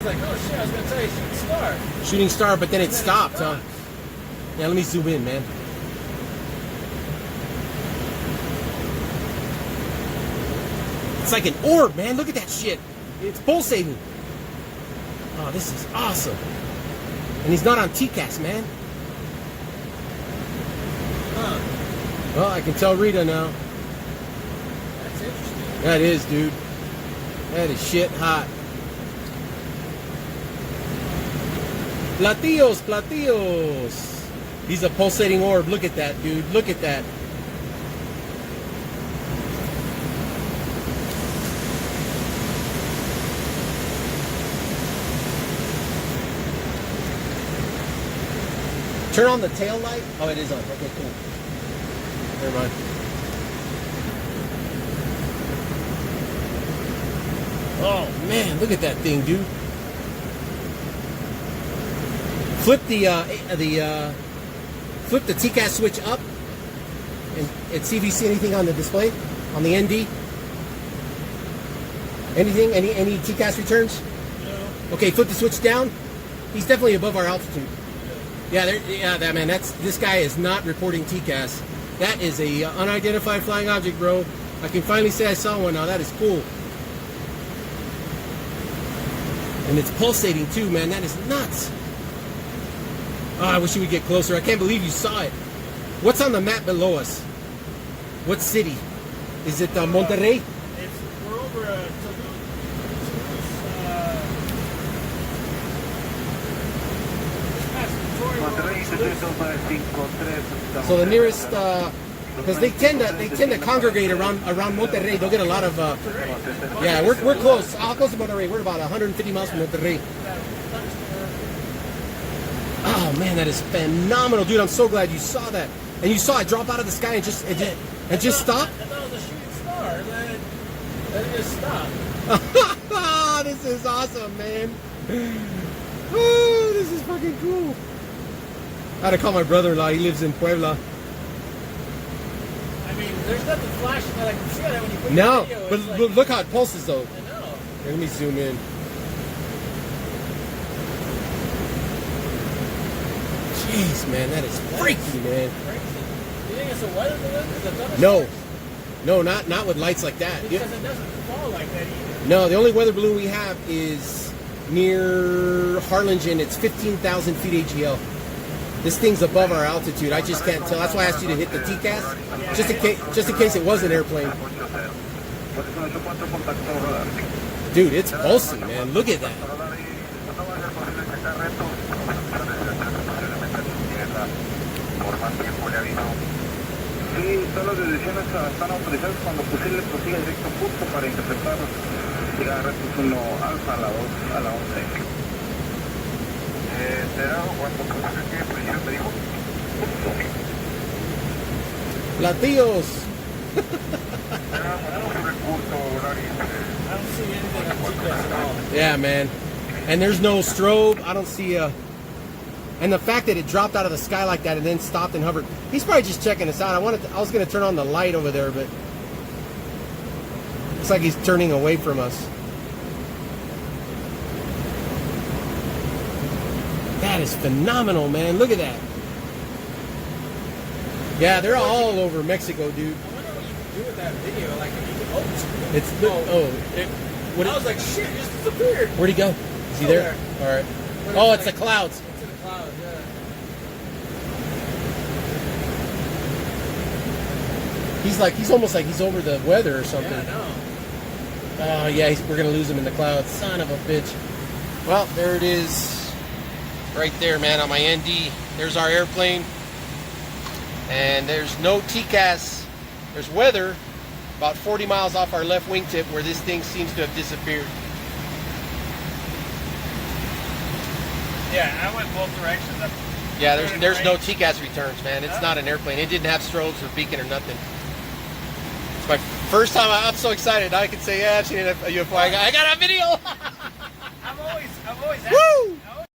Like, oh shit, I was gonna tell you shooting star. Shooting star, but then it stopped, huh? Yeah, let me zoom in, man. It's like an orb, man. Look at that shit. It's pulsating. Oh, this is awesome. And he's not on TCAS, man. Huh. Well, I can tell Rita now. That's interesting. That is, dude. That is shit hot. Platillos, platillos. He's a pulsating orb. Look at that, dude. Look at that. Turn on the tail light. Oh, it is on. Okay, cool. Never mind. Oh man, look at that thing, dude. Flip flip the TCAS switch up and see if you see anything on the display on the ND. Anything? Any TCAS returns? No. Okay, flip the switch down. He's definitely above our altitude. Yeah, that man. This guy is not reporting TCAS. That is a unidentified flying object, bro. I can finally say I saw one now. That is cool. And it's pulsating too, man. That is nuts. Oh, I wish you would get closer. I can't believe you saw it. What's on the map below us? What city? Is it Monterrey? We're over Toulouse. So the nearest, because they tend to congregate around Monterrey. They'll get a lot of. Yeah, we're close. How close to Monterrey? We're about 150 miles from Monterrey. Oh man, that is phenomenal, dude! I'm so glad you saw that, and you saw it drop out of the sky and just stop. I thought it was a shooting star, and then it just stopped. This is awesome, man. Oh, this is fucking cool. I had to call my brother-in-law. He lives in Puebla. I mean, there's nothing flashing that I can see on it when you put No, the video. but It's like, look how it pulses, though. I know. Here, let me zoom in. Jeez, man, that is freaky, man. Crazy. You think it's a weather balloon? Is it thunderstorms? No, not with lights like that. Because it doesn't fall like that either. No, the only weather balloon we have is near Harlingen. It's 15,000 feet AGL. This thing's above our altitude. I just can't tell. That's why I asked you to hit the TCAS, just in case it was an airplane. Dude, it's pulsing, man. Look at that. Sí, todas las decisiones están autorizadas cuando posible prosiga directo justo para interceptar llegar a Retus 1 Alfa a la 11. ¿Será cuando qué presión me dijo? Platillos. I don't see anything on TCAS at all. Yeah, man. And there's no strobe. I don't see and the fact that it dropped out of the sky like that and then stopped and hovered. He's probably just checking us out. I was going to turn on the light over there, but looks like he's turning away from us. That is phenomenal, man. Look at that. Yeah, they're all over Mexico, dude. I wonder what you can do with that video. Like, if you It's I was like, shit, it just disappeared. Where'd he go? Is he there? All right. Oh, it's the clouds. It's in the clouds, yeah. He's almost like he's over the weather or something. Yeah, I know. Oh, yeah, we're going to lose him in the clouds. Son of a bitch. Well, there it is. Right there, man, on my ND. There's our airplane. And there's no TCAS. There's weather about 40 miles off our left wingtip where this thing seems to have disappeared. Yeah, I went both directions. Yeah, there's no TCAS returns, man. It's not an airplane. It didn't have strobes or beacon or nothing. It's my first time. I'm so excited. I can say, yeah, I've seen a UFO. I got a video. I've always Woo!